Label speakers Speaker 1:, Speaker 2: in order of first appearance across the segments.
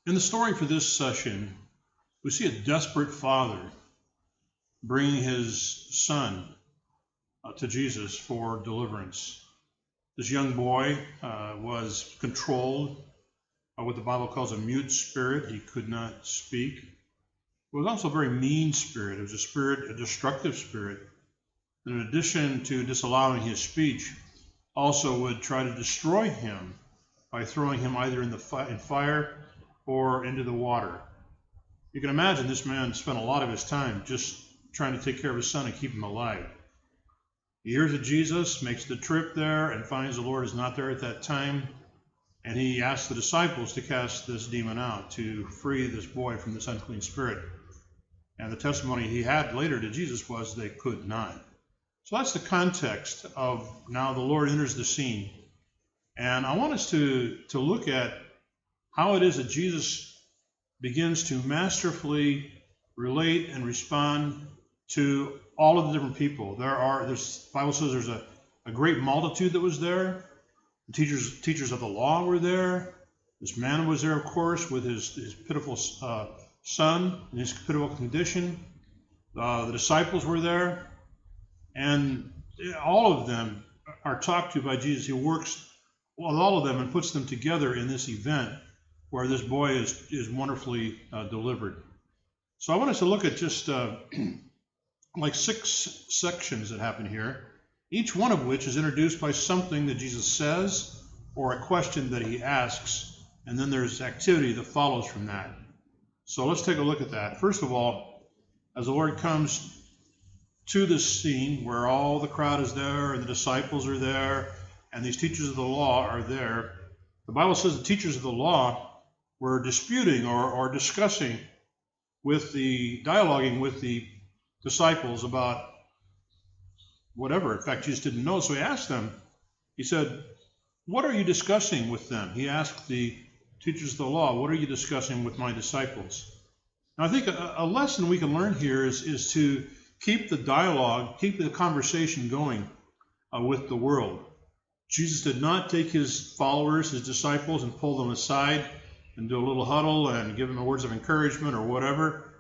Speaker 1: In the story for this session, we see a desperate father bringing his son to Jesus for deliverance. This young boy was controlled by what the Bible calls a mute spirit. He could not speak. It was also a very mean spirit. It was a destructive spirit. And in addition to disallowing his speech, also would try to destroy him by throwing him either in fire or into the water. You can imagine this man spent a lot of his time just trying to take care of his son and keep him alive. He hears of Jesus, makes the trip there, and finds the Lord is not there at that time. And he asks the disciples to cast this demon out, to free this boy from this unclean spirit. And the testimony he had later to Jesus was they could not. So that's the context of now the Lord enters the scene. And I want us to look at how it is that Jesus begins to masterfully relate and respond to all of the different people. The Bible says there's a great multitude that was there. The teachers of the law were there. This man was there, of course, with his pitiful son in his pitiful condition. The disciples were there. And all of them are talked to by Jesus. He works with all of them and puts them together in this event where this boy is wonderfully delivered. So I want us to look at just like 6 sections that happen here, each one of which is introduced by something that Jesus says or a question that he asks, and then there's activity that follows from that. So let's take a look at that. First of all, as the Lord comes to this scene where all the crowd is there and the disciples are there and these teachers of the law are there, the Bible says the teachers of the law were disputing or discussing dialoguing with the disciples about whatever. In fact, Jesus didn't know, so he asked them. He said, "What are you discussing with them?" He asked the teachers of the law, "What are you discussing with my disciples?" Now, I think a lesson we can learn here is to keep the dialogue, keep the conversation going with the world. Jesus did not take his followers, his disciples, and pull them aside and do a little huddle and give them words of encouragement or whatever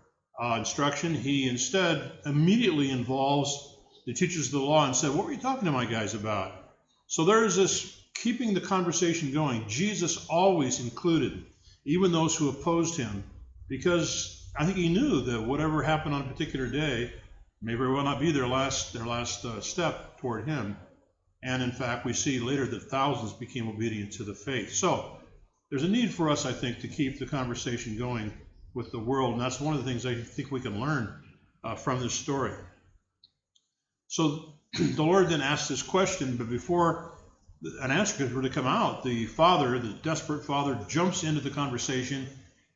Speaker 1: instruction. He instead immediately involves the teachers of the law and said, "What were you talking to my guys about?" So there is this keeping the conversation going. Jesus always included even those who opposed him, because I think he knew that whatever happened on a particular day may very well not be their last step toward him. And in fact, we see later that thousands became obedient to the faith. So there's a need for us, I think, to keep the conversation going with the world. And that's one of the things I think we can learn from this story. So the Lord then asked this question, but before an answer could really come out, the father, the desperate father, jumps into the conversation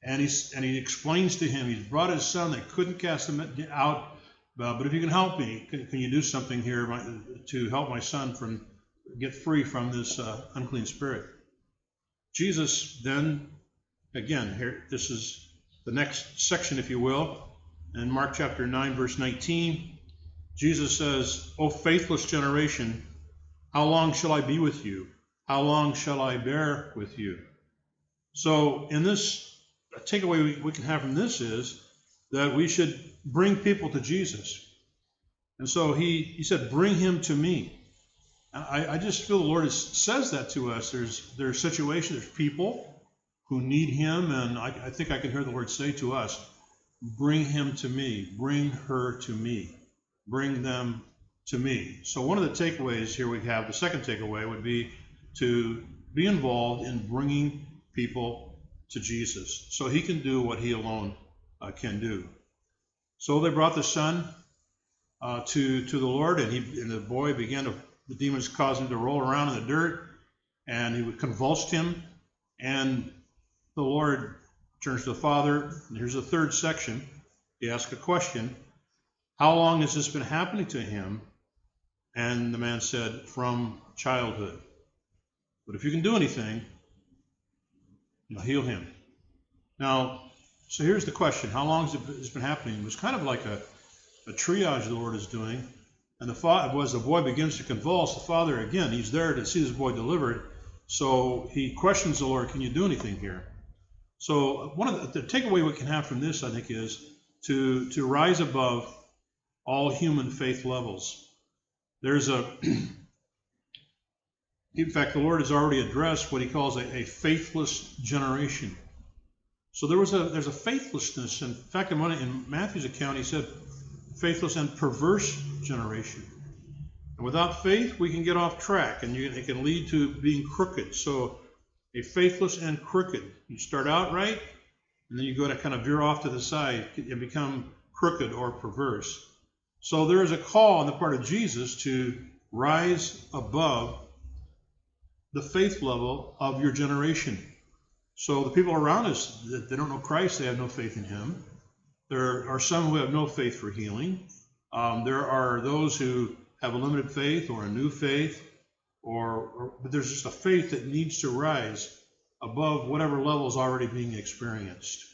Speaker 1: and he explains to him, he's brought his son, they couldn't cast him out. But if you can help me, can you do something here to help my son get free from this unclean spirit? Jesus then, again, here, this is the next section, if you will, in Mark chapter 9, verse 19, Jesus says, "O faithless generation, how long shall I be with you? How long shall I bear with you?" So in this, a takeaway we can have from this is that we should bring people to Jesus. And so he said, "Bring him to me." And I just feel the Lord says that to us. There's situations, there's people who need him, and I think I can hear the Lord say to us, "Bring him to me, bring her to me, bring them to me." So one of the takeaways here we have, the second takeaway would be to be involved in bringing people to Jesus so he can do what he alone can do. So they brought the son to the Lord, and the boy the demons caused him to roll around in the dirt, and he convulsed him, and the Lord turns to the father, and here's the third section. He asks a question, "How long has this been happening to him?" And the man said, "From childhood. But if you can do anything, heal him." Now, so here's the question. How long has this been happening? It was kind of like a triage the Lord is doing. And as the boy begins to convulse, the father, again, he's there to see this boy delivered. So he questions the Lord, "Can you do anything here?" So one of the takeaway we can have from this, I think, is to rise above all human faith levels. There's in fact, the Lord has already addressed what he calls a faithless generation. So there's a faithlessness. In fact, in Matthew's account, he said faithless and perverse generation. And without faith, we can get off track, and it can lead to being crooked. So a faithless and crooked. You start out right, and then you go to kind of veer off to the side and become crooked or perverse. So there is a call on the part of Jesus to rise above the faith level of your generation. So the people around us, they don't know Christ, they have no faith in him. There are some who have no faith for healing. There are those who have a limited faith or a new faith, but there's just a faith that needs to rise above whatever level is already being experienced.